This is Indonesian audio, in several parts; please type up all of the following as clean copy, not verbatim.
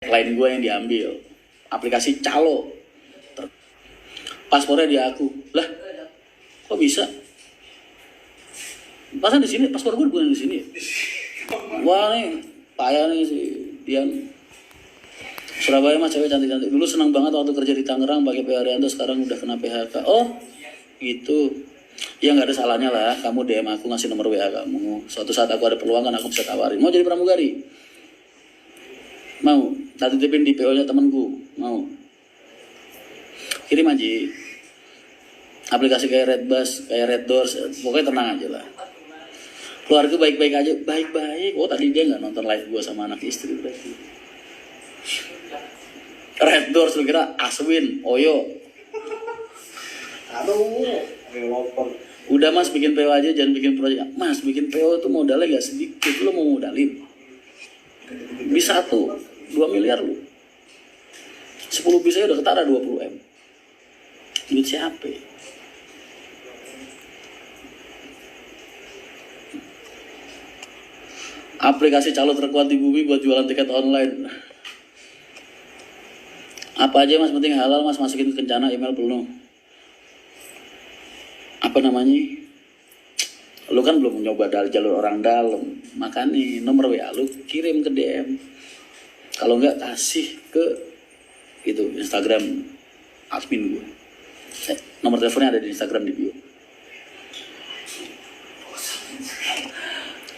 Klien gue yang diambil, aplikasi calo, paspornya dia aku, lah kok bisa? Pasan di sini, paspor gue bukan di sini. Wah nih, payah nih si Dian. Surabaya mah cewek cantik-cantik. Dulu senang banget waktu kerja di Tangerang pakai PH Arianto, sekarang udah kena PHK. Oh, gitu. Ya nggak ada salahnya lah, kamu DM aku ngasih nomor WA kamu. Suatu saat aku ada peluang kan aku bisa tawarin. Mau jadi pramugari? Mau? Tak titipin di PO-nya temenku. Mau? Kirim aja. Aplikasi kayak Redbus, kayak Red Doors, pokoknya tenang aja lah. Keluarga baik-baik aja, baik-baik. Oh tadi dia nggak nonton live gue sama anak istri berarti. Red Doors lu kira Aswin, Oyo. Aduh, ngelopor. Udah mas bikin PO aja, jangan bikin proyek. Mas bikin PO tuh modalnya gak sedikit, lu mau modalin. Bisa tuh, 2 miliar lu. 10 bisa udah ketara 20 M. Duit siapa ya? Aplikasi calo terkuat di bumi buat jualan tiket online. Apa aja mas, penting halal mas, masukin ke Kencana, email penuh. Apa namanya? Lu kan belum nyoba jalur orang dalam, makanya nomor WA lu kirim ke DM. Kalau enggak kasih ke itu Instagram admin gue. Nomor teleponnya ada di Instagram di bio.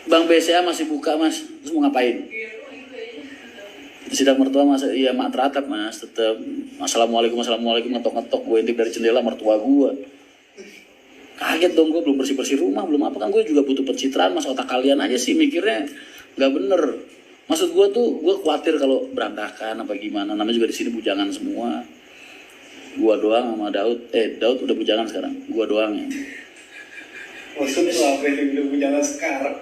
Bang BCA masih buka mas, terus mau ngapain? Sidang mertua mas, iya mak teratap mas, tetap assalamualaikum ngetok-ngetok, gue intip dari jendela mertua gue. Kaget dong gue, belum bersih-bersih rumah, belum apa, kan gue juga butuh pencitraan mas. Otak kalian aja sih mikirnya nggak bener. Maksud gue tuh, gue khawatir kalau berantakan apa gimana. Namanya juga di sini bujangan semua. Gue doang sama Daud. Daud udah bujangan sekarang. Gue doang ya. Maksud lu apa yang udah bujangan sekarang?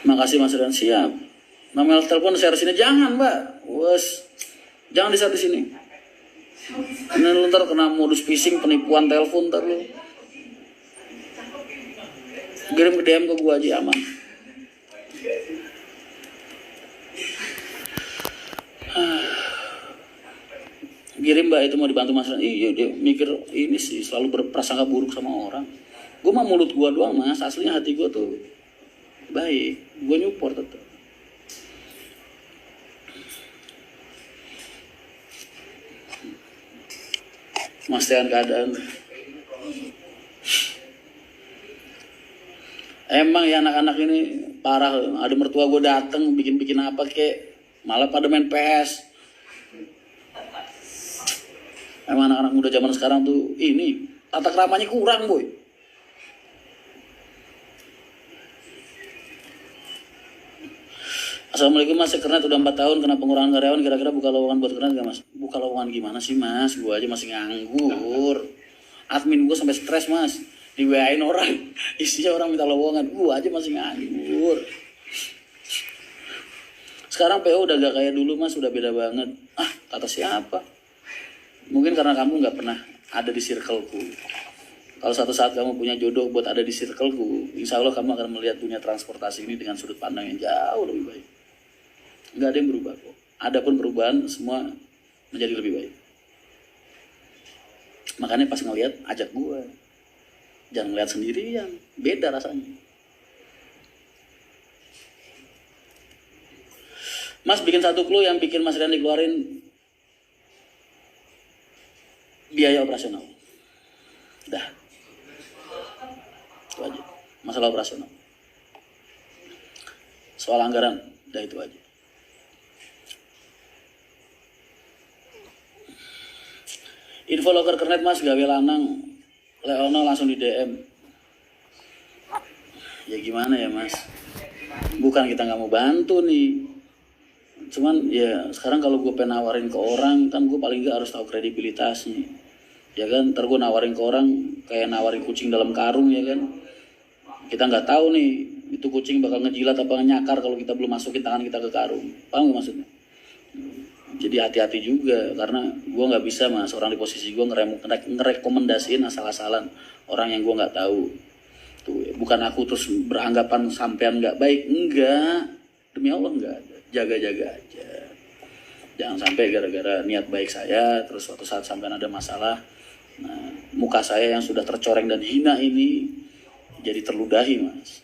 Makasih mas Rian, siap. Nomor telepon share sini, jangan mbak. Wes, jangan di-share di sini. Ini lu ntar kena modus phishing, penipuan telepon ntar lu. Kirim ke DM ke gua aja aman. Kirim mbak, itu mau dibantu mas. Iya dia mikir ini sih selalu berprasangka buruk sama orang. Gua mah mulut gua doang mas, aslinya hati gua tuh baik. Gua nyupport tetap. Memastikan keadaan. Emang ya anak-anak ini parah. Ada mertua gue dateng bikin apa kek, malah pada main PS. Emang anak-anak muda zaman sekarang tuh ini tata keramanya kurang boy. Assalamualaikum mas, Kernet udah 4 tahun kena pengurangan karyawan, kira-kira buka lowongan buat Kernet gak mas? Buka lowongan gimana sih mas? Gue aja masih nganggur. Admin gue sampai stres mas, di WA-in orang, isinya orang minta lowongan, gue aja masih nganggur. Sekarang PO udah gak kayak dulu mas, udah beda banget. Ah, kata siapa? Mungkin karena kamu gak pernah ada di circleku. Kalau suatu saat kamu punya jodoh buat ada di circleku, insya Allah kamu akan melihat dunia transportasi ini dengan sudut pandang yang jauh lebih baik. Nggak ada yang berubah kok. Adapun perubahan semua menjadi lebih baik. Makanya pas ngeliat ajak gue, jangan ngeliat sendirian, beda rasanya. Mas bikin satu clue yang bikin Mas Rian dikeluarin biaya operasional. Dah, itu aja. Masalah operasional. Soal anggaran, dah itu aja. Info loker Kernet mas, gawe lanang Leono langsung di DM. Ya gimana ya mas, bukan kita gak mau bantu nih, cuman ya sekarang kalau gue pengen nawarin ke orang kan gue paling gak harus tahu kredibilitasnya. Ya kan, ntar gue nawarin ke orang kayak nawarin kucing dalam karung ya kan. Kita gak tahu nih itu kucing bakal ngejilat apa nyakar kalau kita belum masukin tangan kita ke karung. Paham gak maksudnya? Jadi hati-hati juga, karena gue nggak bisa mas, orang di posisi gue ngerekomendasiin asal-asalan orang yang gue nggak tahu. Tuh, bukan aku terus beranggapan sampean nggak baik, enggak. Demi Allah nggak ada. Jaga-jaga aja. Jangan sampai gara-gara niat baik saya, terus suatu saat sampai ada masalah, nah, muka saya yang sudah tercoreng dan hina ini jadi terludahi, Mas.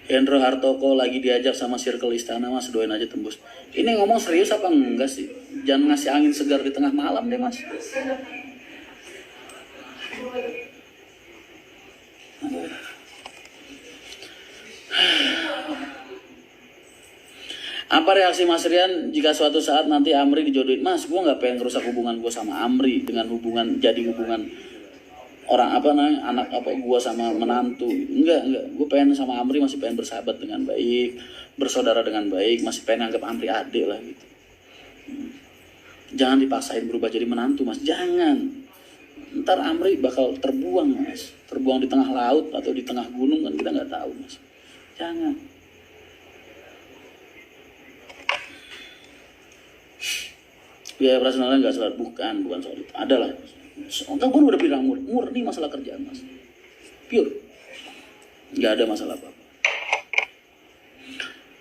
Hendro Hartoko lagi diajak sama circle istana, Mas, doain aja tembus. Ini ngomong serius apa enggak sih? Jangan ngasih angin segar di tengah malam deh, Mas. Apa reaksi Mas Rian jika suatu saat nanti Amri dijodohin? Mas, gue nggak pengen rusak hubungan gue sama Amri dengan hubungan orang apa namanya, anak apa gue sama menantu. Enggak, gue pengen sama Amri masih pengen bersahabat dengan baik, bersaudara dengan baik, masih pengen anggap Amri adik lah gitu. Jangan dipaksain berubah jadi menantu, Mas, jangan. Ntar Amri bakal terbuang, Mas, terbuang di tengah laut atau di tengah gunung, kan kita nggak tahu, Mas. Jangan. Biaya operasionalnya nggak soal, bukan soal itu. Ada lah. Entah gue udah bilang murni masalah kerjaan, Mas. Pure. Nggak ada masalah apa-apa.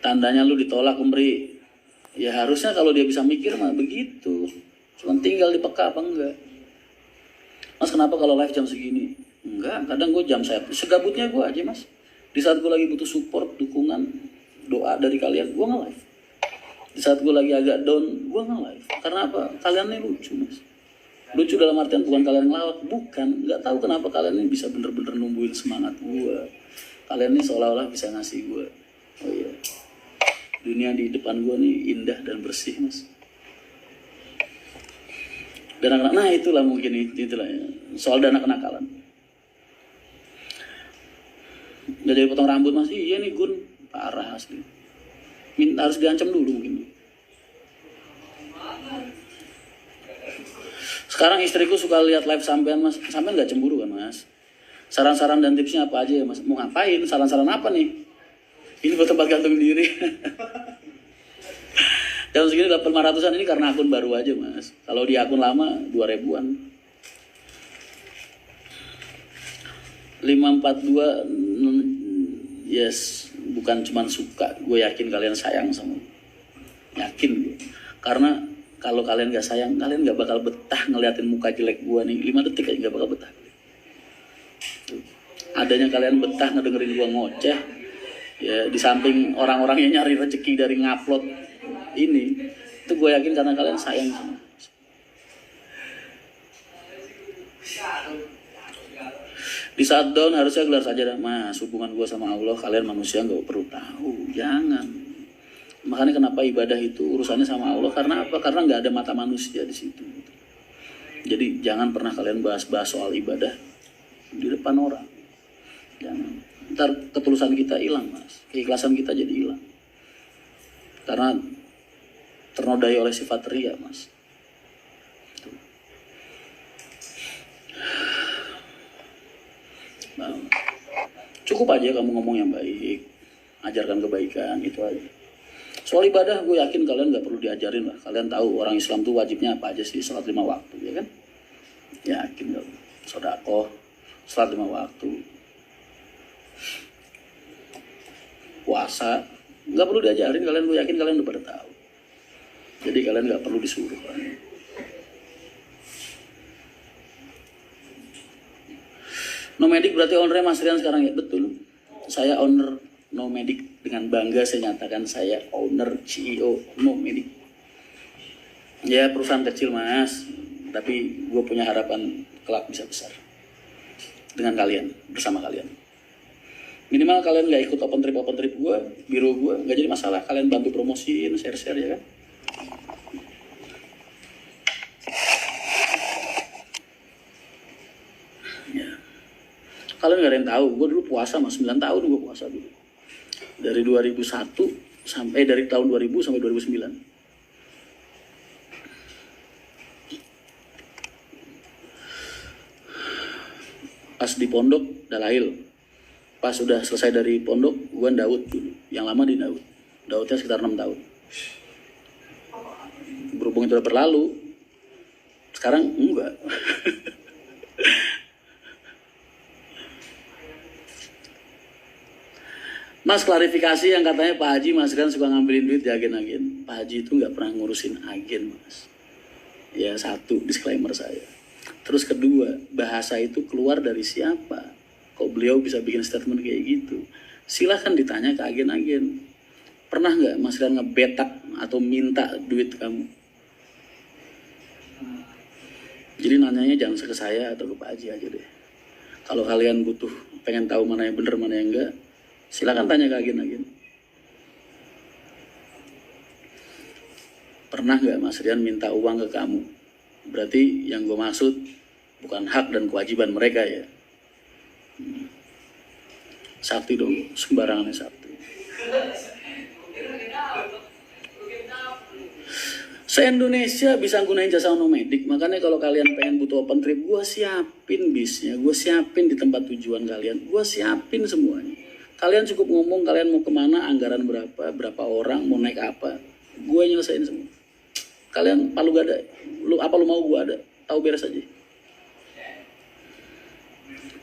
Tandanya lu ditolak, Amri. Ya harusnya kalau dia bisa mikir mah begitu. Cuma tinggal di peka apa enggak. Mas, kenapa kalau live jam segini? Enggak, kadang gue jam saya segabutnya gue aja, Mas. Di saat gue lagi butuh support, dukungan, doa dari kalian, gue nge-live. Di saat gue lagi agak down, gue nge-live. Karena apa? Kalian ini lucu, Mas. Lucu dalam artian bukan kalian ngelawak, bukan. Nggak tahu kenapa kalian ini bisa bener-bener numbuhin semangat gue. Kalian ini seolah-olah bisa ngasih gue. Oh iya, dunia di depan gue nih indah dan bersih, Mas. Dan anak-anak, nah itulah mungkin itulah ya. Soal dana kenakalan. Udah jadi potong rambut, Mas. Iya nih Gun, parah asli. Harus diancam dulu mungkin. Sekarang istriku suka lihat live sampean, Mas. Sampean nggak cemburu kan, Mas? Saran-saran dan tipsnya apa aja ya, Mas? Mau ngapain? Saran-saran apa nih? Ini buat tempat gantung diri. Jam segini 800-an ini karena akun baru aja, Mas. Kalau di akun lama 2000-an. 542 yes, bukan cuma suka, gue yakin kalian sayang sama gue. Yakin gue. Karena kalau kalian gak sayang, kalian gak bakal betah ngeliatin muka jelek gue nih 5 detik aja gak bakal betah. Adanya kalian betah ngedengerin gue ngoceh, ya di samping orang-orang yang nyari rezeki dari ngupload ini, itu gue yakin karena kalian sayang sama. Di saat down harusnya gelar saja, Mas, hubungan gue sama Allah, kalian manusia gak perlu tahu, jangan. Makanya kenapa ibadah itu urusannya sama Allah, karena apa? Karena gak ada mata manusia di situ. Jadi jangan pernah kalian bahas-bahas soal ibadah di depan orang. Jangan. Ntar ketulusan kita hilang, Mas, keikhlasan kita jadi hilang. Karena ternodai oleh sifat ria, Mas. Nah, cukup aja kamu ngomong yang baik, ajarkan kebaikan, itu aja. Soal ibadah gue yakin kalian gak perlu diajarin lah. Kalian tahu orang Islam tuh wajibnya apa aja sih, sholat 5 waktu, ya kan? Yakin gak? Sedekah, sholat 5 waktu, puasa, gak perlu diajarin kalian, gue yakin kalian udah pada tahu. Jadi kalian gak perlu disuruh kan? Nomadic berarti ownernya Mas Rian sekarang ya? Betul. Saya owner Nomadic, dengan bangga saya nyatakan saya owner CEO Nomadic. Ya perusahaan kecil, Mas, tapi gue punya harapan kelak bisa besar dengan kalian, bersama kalian. Minimal kalian gak ikut open trip gue, biro gue, gak jadi masalah. Kalian bantu promosiin, share-share ya kan. Ya. Kalian gak ada yang tahu, gue dulu puasa mas, 9 tahun gue puasa dulu. Dari 2001 sampai dari tahun 2000 sampai 2009. Pas di pondok, Dalail. Pas sudah selesai dari pondok, gue Daud dulu. Yang lama di Daud. Daudnya sekitar 6 tahun. Berhubung itu udah berlalu, sekarang enggak. Mas, klarifikasi yang katanya Pak Haji Mas kan suka ngambilin duit di agen-agen. Pak Haji itu nggak pernah ngurusin agen, Mas. Ya, satu disclaimer saya. Terus kedua, bahasa itu keluar dari siapa? Kok beliau bisa bikin statement kayak gitu? Silahkan ditanya ke agen-agen. Pernah nggak Mas Rian ngebetak atau minta duit kamu? Jadi nanyanya jangan ke saya atau ke Pak Haji aja deh. Kalau kalian butuh, pengen tahu mana yang benar, mana yang enggak, silakan tanya ke agen-agen. Pernah nggak Mas Rian minta uang ke kamu? Berarti yang gue maksud bukan hak dan kewajiban mereka ya. Sakti dong, sembarangannya sakti. Se-Indonesia bisa gunain jasa nomadik, makanya kalau kalian pengen butuh open trip, gue siapin bisnya, gue siapin di tempat tujuan kalian, gue siapin semuanya. Kalian cukup ngomong kalian mau kemana, anggaran berapa orang, mau naik apa, gue nyelesain semua. Kalian palu gak ada, lu mau gue ada, tahu beres aja.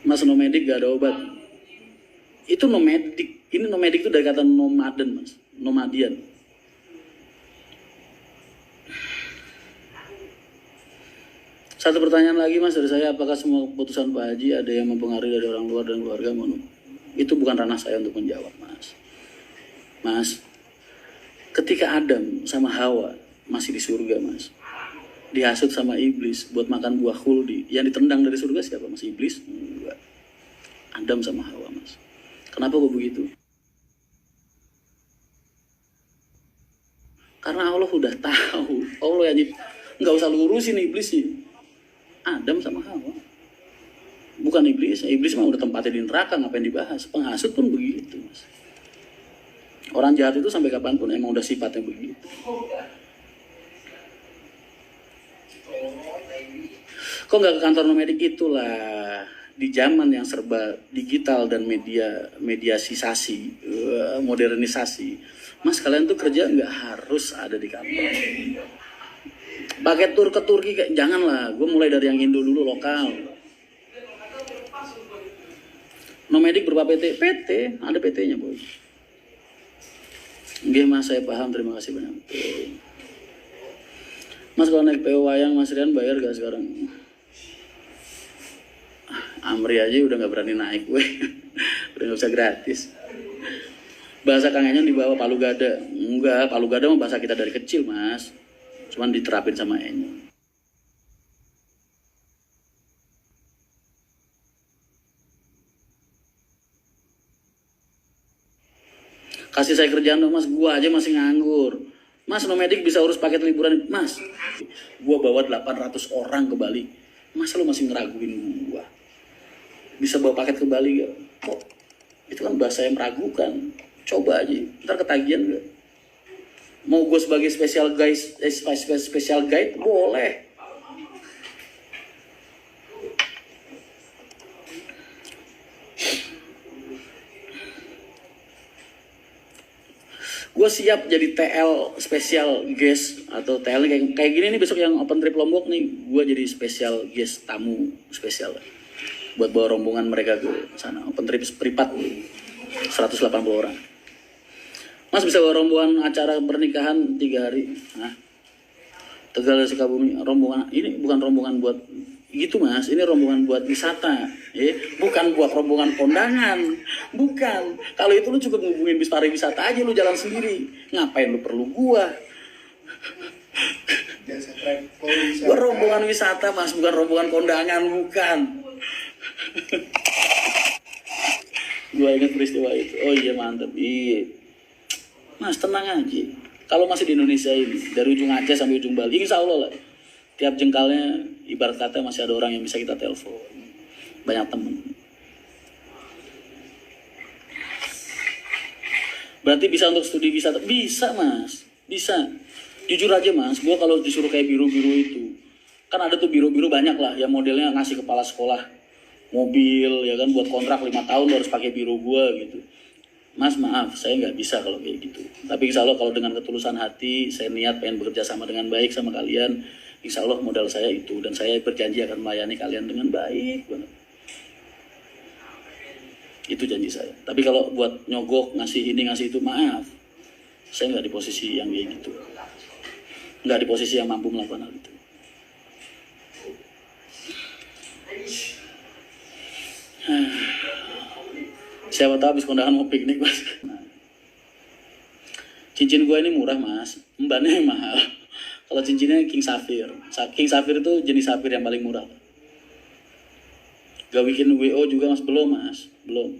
Mas nomadik gak ada obat. Itu nomadik, ini nomadik itu dari kata nomaden mas, nomadian. Satu pertanyaan lagi mas dari saya, apakah semua keputusan Pak Haji ada yang mempengaruhi dari orang luar dan keluarga? Itu bukan ranah saya untuk menjawab mas. Mas, ketika Adam sama Hawa masih di surga mas, dihasut sama iblis buat makan buah khuldi, yang ditendang dari surga siapa mas? Iblis? Enggak. Adam sama Hawa mas. Kenapa kok begitu? Karena Allah udah tahu. Allah yang nggak usah lurusin iblisnya. Adam sama Hawa. Bukan iblis. Iblis mah udah tempatnya di neraka, ngapain dibahas. Penghasut pun begitu mas. Orang jahat itu sampai kapanpun emang udah sifatnya begitu. Kok nggak ke kantor nomadik? Itulah di zaman yang serba digital dan mediasisasi, modernisasi. Mas, kalian tuh kerja nggak harus ada di kantor. Pakai tur ke Turki, janganlah. Gue mulai dari yang Indo dulu, lokal. Nomadik berupa PT, ada PT-nya boy. Nggih mas, saya paham, terima kasih banyak. Mas, kalau naik PO wayang, Mas Rian bayar gak sekarang? Amri aja udah gak berani naik gue. Udah gak usah gratis. Bahasa Kang Enyon dibawa Palu Gada. Enggak, Palu Gada mah bahasa kita dari kecil mas. Cuman diterapin sama Enyon. Kasih saya kerjaan dong mas, gua aja masih nganggur. Mas, nomadik bisa urus paket liburan. Mas, gua bawa 800 orang ke Bali. Masa lu masih ngeraguin gua? Bisa bawa paket ke Bali gak? Kok? Itu kan bahasa yang meragukan. Coba aja, ntar ketagihan gak? Mau gue sebagai special guide, boleh. Gue siap jadi TL special guest atau TL kayak gini nih, besok yang open trip Lombok nih, gue jadi special guest tamu spesial buat bawa rombongan mereka ke sana. Open trip privat 180 orang. Mas bisa bawa rombongan acara pernikahan 3 hari. Nah, Tegal Sukabumi, rombongan ini bukan rombongan buat gitu mas, ini rombongan buat wisata, bukan buat rombongan kondangan, bukan. Kalau itu lu cukup ngubungin bis pariwisata aja, lu jalan sendiri. Ngapain lu perlu gua? Gua rombongan wisata mas, bukan rombongan kondangan, bukan. Gua ingat peristiwa itu. Oh iya mantep, iya. Mas tenang aja. Kalau masih di Indonesia ini, dari ujung Aceh sampai ujung Bali, insya Allah lah. Tiap jengkalnya, ibarat kata masih ada orang yang bisa kita telepon. Banyak temen. Berarti bisa untuk studi wisata? Bisa mas, bisa. Jujur aja mas, gue kalau disuruh kayak biru-biru itu, kan ada tuh biru-biru banyak lah, yang modelnya ngasih kepala sekolah mobil, ya kan, buat kontrak 5 tahun harus pakai biru gue gitu. Mas maaf, saya nggak bisa kalau kayak gitu. Tapi insya Allah kalau dengan ketulusan hati, saya niat pengen bekerja sama dengan baik sama kalian, insya Allah modal saya itu. Dan saya berjanji akan melayani kalian dengan baik banget. Itu janji saya. Tapi kalau buat nyogok, ngasih ini, ngasih itu, maaf. Saya nggak di posisi yang kayak gitu. Nggak di posisi yang mampu melakukan hal itu. Siapa tahu habis kondangan mau piknik, Mas. Nah, cincin gue ini murah, Mas. Mbaknya yang mahal. Kalau cincinnya King Sapphire. King Sapphire itu jenis sapphire yang paling murah. Gak bikin WO juga, Mas? Belum, Mas. Belum.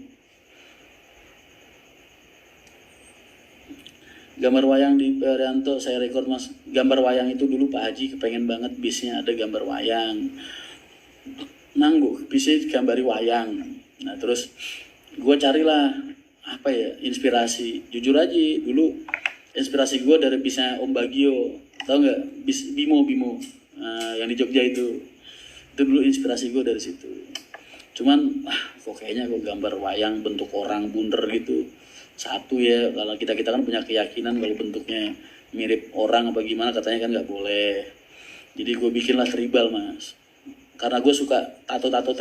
Gambar wayang di Perianto saya rekor, Mas. Gambar wayang itu dulu Pak Haji kepengen banget bisnya ada gambar wayang. Nanggu, bisa gambari wayang. Nah terus gue carilah apa ya, inspirasi. Jujur aja dulu inspirasi gue dari bisnya Om Bagio. Tahu nggak? Bis Bimo. Yang di Jogja itu dulu inspirasi gue dari situ. Cuman kok kayaknya kok gambar wayang bentuk orang bunder gitu. Satu ya, kalau kita kan punya keyakinan kalau bentuknya mirip orang apa gimana katanya kan nggak boleh. Jadi gue bikinlah tribal, Mas. Karena gue suka tato-tato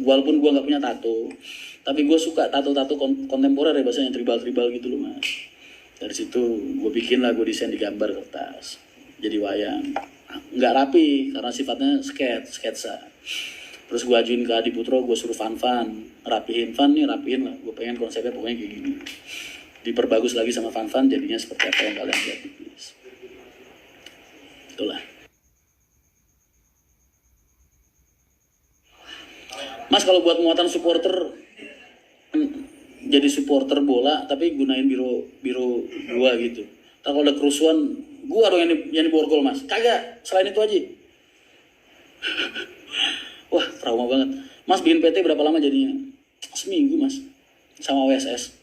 walaupun gue nggak punya tato, tapi gue suka tato-tato kontemporer ya, bahasanya tribal-tribal gitu loh, Mas. Dari situ gue bikin lah, gue desain di gambar kertas jadi wayang. Nggak rapi karena sifatnya sketsa. Terus gue ajuin ke Adi Putro, gue suruh Van rapihin lah, gue pengen konsepnya pokoknya kayak gini. Diperbagus lagi sama Van jadinya seperti apa yang kalian lihat di video. Itulah. Mas kalau buat muatan supporter, jadi supporter bola tapi gunain biro gua gitu. Ntar kalau ada kerusuhan, gua dong yang diborgol, Mas. Kagak, selain itu aja. Wah, trauma banget. Mas bikin PT berapa lama jadinya? Seminggu, Mas. Sama WSS.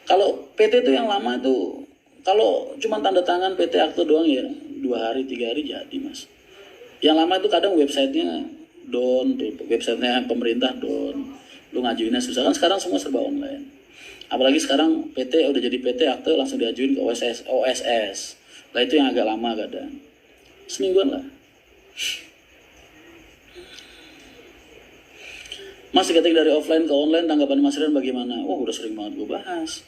Kalau PT itu yang lama itu, kalau cuma tanda tangan PT akte doang ya 2 hari, 3 hari jadi, Mas. Yang lama itu kadang websitenya down, tuh websitenya pemerintah down. Lu ngajuinnya susah, kan sekarang semua serba online. Apalagi sekarang PT udah jadi PT akte langsung diajuin ke OSS. Lah itu yang agak lama kadang. Semingguan lah. Mas ketik dari offline ke online, tanggapan Mas Rian bagaimana? Oh udah sering banget gue bahas.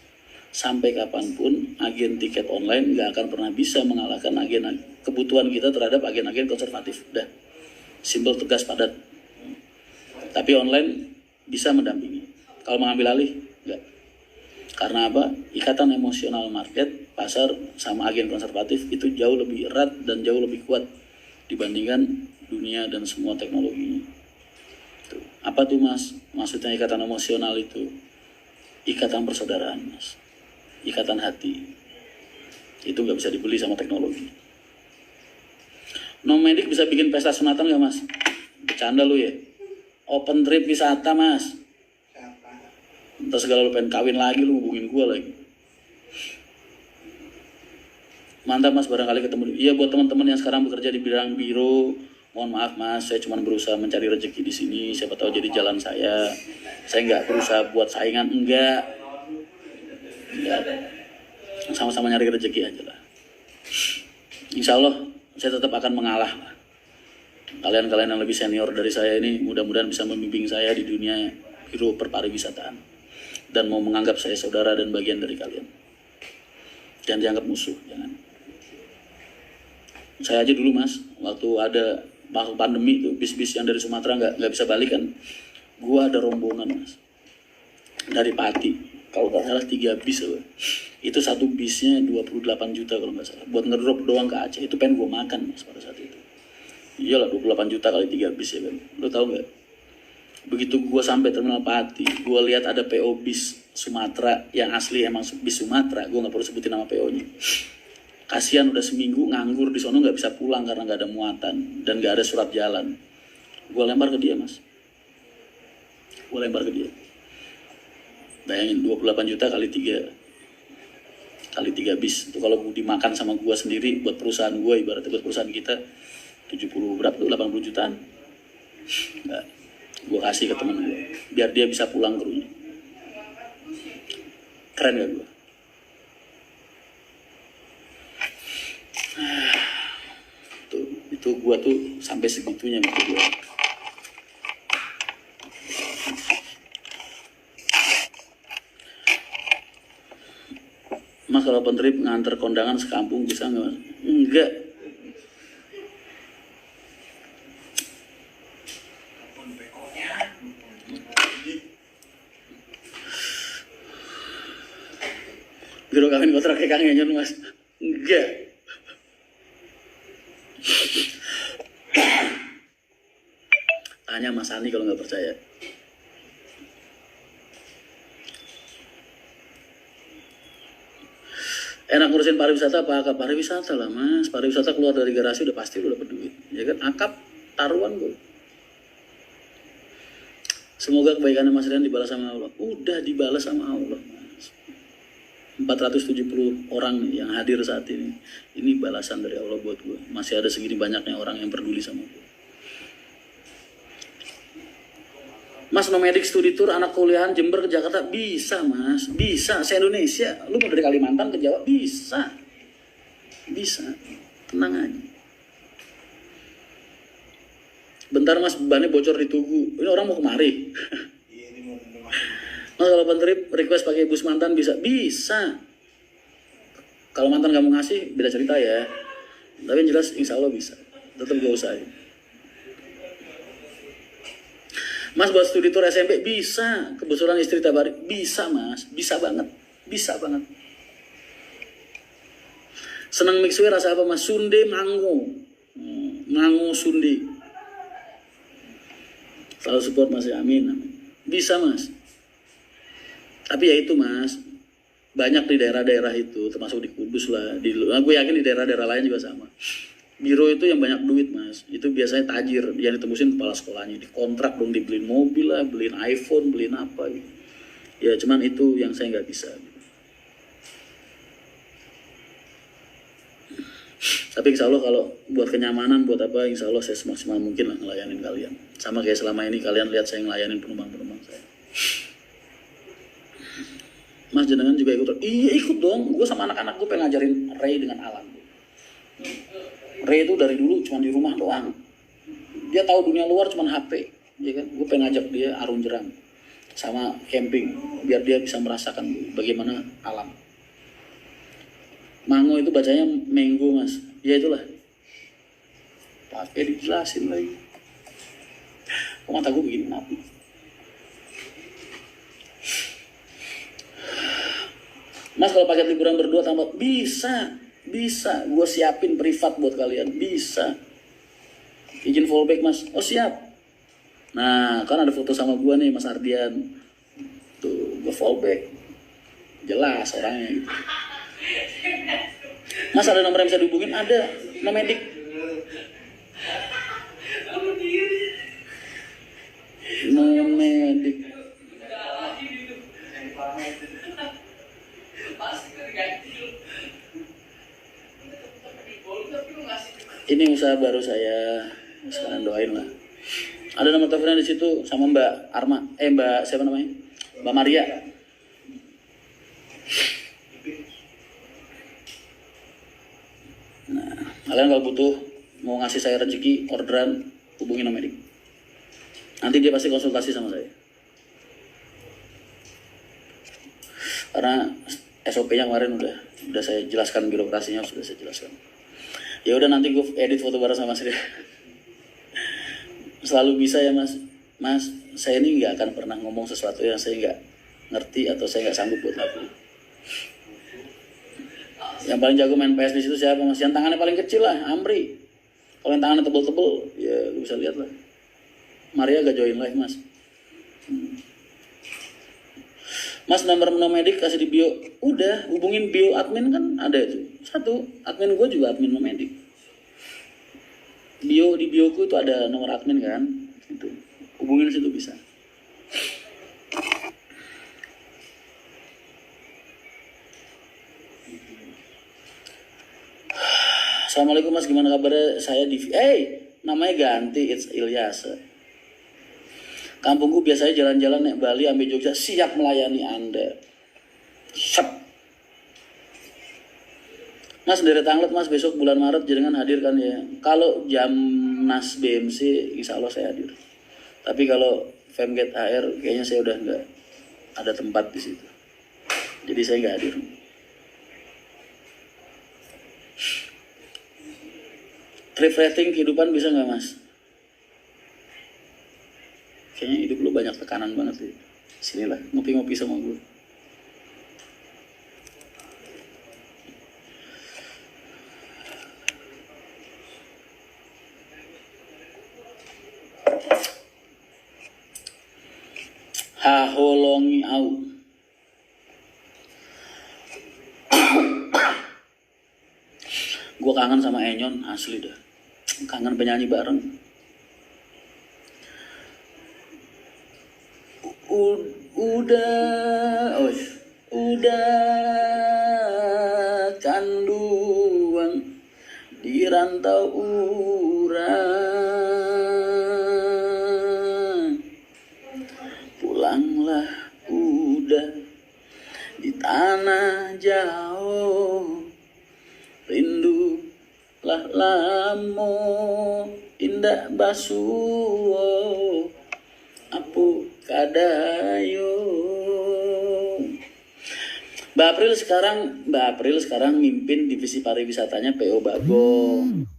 Sampai kapanpun agen tiket online gak akan pernah bisa mengalahkan kebutuhan kita terhadap agen-agen konservatif. Udah, simpel, tegas, padat. Tapi online bisa mendampingi. Kalau mengambil alih, enggak. Karena apa? Ikatan emosional market, pasar, sama agen konservatif itu jauh lebih erat dan jauh lebih kuat dibandingkan dunia dan semua teknologinya. Apa tuh, Mas? Maksudnya ikatan emosional itu ikatan persaudaraan, Mas. Ikatan hati. Itu nggak bisa dibeli sama teknologi. Nomadik bisa bikin pesta sunatan nggak, Mas? Bercanda lu ya. Open trip wisata, Mas. Ntar segala lu pengen kawin lagi, lu hubungin gua lagi. Mantap, Mas, barangkali ketemu. Iya, buat teman-teman yang sekarang bekerja di bidang biro, mohon maaf, Mas, saya cuma berusaha mencari rezeki di sini. Siapa tahu jadi jalan saya. Saya nggak berusaha buat saingan, enggak. Sama-sama nyari rezeki aja lah. Insya Allah saya tetap akan mengalah. Kalian-kalian yang lebih senior dari saya ini mudah-mudahan bisa membimbing saya di dunia biro perpariwisataan dan mau menganggap saya saudara dan bagian dari kalian. Jangan dianggap musuh, jangan. Saya aja dulu, Mas, waktu ada pandemi tuh bis-bis yang dari Sumatera nggak bisa balik kan, gua ada rombongan, Mas, dari Pati. Kalau nggak salah 3 bis loh. Itu satu bisnya 28 juta kalau nggak salah. Buat ngedrop doang ke Aceh. Itu pengen gue makan, Mas, pada saat itu. Iyalah 28 juta kali 3 bis ya kan. Lo tau nggak? Begitu gue sampai terminal Pati, gue lihat ada PO bis Sumatera yang asli emang bis Sumatera. Gue nggak perlu sebutin nama PO-nya. Kasihan udah seminggu nganggur di sono, nggak bisa pulang karena nggak ada muatan dan nggak ada surat jalan. Gue lempar ke dia, Mas. Gue lempar ke dia. Bayangin 28 juta kali 3 bis itu kalau dimakan sama gua sendiri buat perusahaan gua, ibaratnya buat perusahaan kita 70 berapa tuh 80 jutaan. Nah, gua kasih ke temen gua biar dia bisa pulang ke rumah. Keren gak gua? Itu gua tuh sampai segitunya gitu gua. Mas kalau open trip nganter kondangan sekampung bisa nggak mas? Enggak. Biro kawin kontrak kayak Kang Yanyan mas? Enggak. Tanya Mas Ani kalau nggak percaya. Enak ngurusin pariwisata apa akap? Pariwisata lah mas. Pariwisata keluar dari garasi udah pasti udah berduit. Ya kan, akap taruhan gue. Semoga kebaikannya Mas Rian dibalas sama Allah. Udah dibalas sama Allah mas. 470 orang nih yang hadir saat ini. Ini balasan dari Allah buat gue. Masih ada segini banyaknya orang yang peduli sama gue. Mas nomadik studi tour anak kuliahan Jember ke Jakarta bisa mas, bisa se-Indonesia. Lu mau dari Kalimantan ke Jawa bisa, bisa, tenang aja. Bentar mas, bannya bocor di Tugu. Ini orang mau kemari. Mas kalau open trip request pakai bus mantan bisa, bisa. Kalau mantan gak mau ngasih beda cerita ya. Tapi yang jelas insya Allah bisa. Tetap gue usahain. Mas buat studi tour SMP bisa, kebetulan istri tabari bisa mas, bisa banget, bisa banget. Senang mixue rasa apa mas? Sunde mango, mango sunde. Selalu support mas ya, amin, amin. Bisa mas. Tapi ya itu mas, banyak di daerah-daerah itu, termasuk di Kudus lah, gue yakin di daerah-daerah lain juga sama. Biro itu yang banyak duit mas, itu biasanya tajir, yang ditemusin kepala sekolahnya, dikontrak dong, dibeliin mobil lah, beliin iPhone, beliin apa gitu. Ya cuman itu yang saya nggak bisa. Tapi insya Allah kalau buat kenyamanan, buat apa, insya Allah saya semaksimal mungkin lah ngelayanin kalian. Sama kayak selama ini kalian lihat saya ngelayanin penumpang-penumpang saya. Mas jenengan juga ikut? Iya ikut dong, gue sama anak-anak gue pengen ngajarin Ray dengan Alan. Ray itu dari dulu cuma di rumah doang. Dia tahu dunia luar cuma HP, ya kan? Gue pengen ngajak dia arung jeram sama camping, biar dia bisa merasakan bagaimana alam. Mango itu bacanya mango mas, ya itulah. Pakai dijelasin lagi. Kok mata gue begini kenapa? Mas kalau paket liburan berdua tambah bisa. Bisa, gue siapin privat buat kalian, bisa. Izin fallback mas, oh siap. Nah, kan ada foto sama gue nih mas Ardian. Tuh, gue fallback. Jelas orangnya gitu. Mas ada nomor yang bisa dihubungin? Ada, nomadik. Nomadik. Ini usaha baru saya, sekarang doain lah. Ada nomor teleponnya di situ sama Mbak Arma, Mbak siapa namanya? Mbak Maria. Nah, kalian kalau butuh mau ngasih saya rezeki orderan, hubungi nomadik. Nanti dia pasti konsultasi sama saya. Karena SOP-nya kemarin udah saya jelaskan, birokrasinya sudah saya jelaskan. Ya udah nanti gue edit foto bareng sama Mas Ria. Selalu bisa ya mas. Mas, saya ini nggak akan pernah ngomong sesuatu yang saya nggak ngerti atau saya nggak sanggup buat lakuin. Yang paling jago main PS di situ siapa mas? Yang tangannya paling kecil lah, Amri. Kalau yang tangannya tebel-tebel, ya lu bisa lihat lah. Maria gak join live mas. Mas nomor nomadik kasih di bio. Udah, hubungin bio admin kan ada itu. Satu, admin gue juga admin nomadik. Di bioku itu ada nomor admin kan. Itu. Hubungin situ bisa. Assalamualaikum mas, gimana kabarnya? Saya di namanya ganti, it's Ilyas. Kampungku biasanya jalan-jalan naik Bali sampai Jogja, siap melayani Anda. Siap. Mas dari Tanglet mas, besok bulan Maret jenengan hadir kan ya? Kalau Jamnas BMC insya Allah saya hadir. Tapi kalau Femget AR kayaknya saya udah nggak ada tempat di situ. Jadi saya nggak hadir. refreshing kehidupan bisa nggak Mas? Kayaknya hidup lu banyak tekanan banget sih. Sinilah ngopi-ngopi sama gue. Haholongi au. Gue kangen sama Enyon, asli dah. Kangen penyanyi bareng. Udah canduang di rantau urang. Pulanglah udah di tanah jauh, rindu lah lamo indah basuh apu kadayo. Mbak April sekarang mimpin divisi pariwisatanya PO Bagong.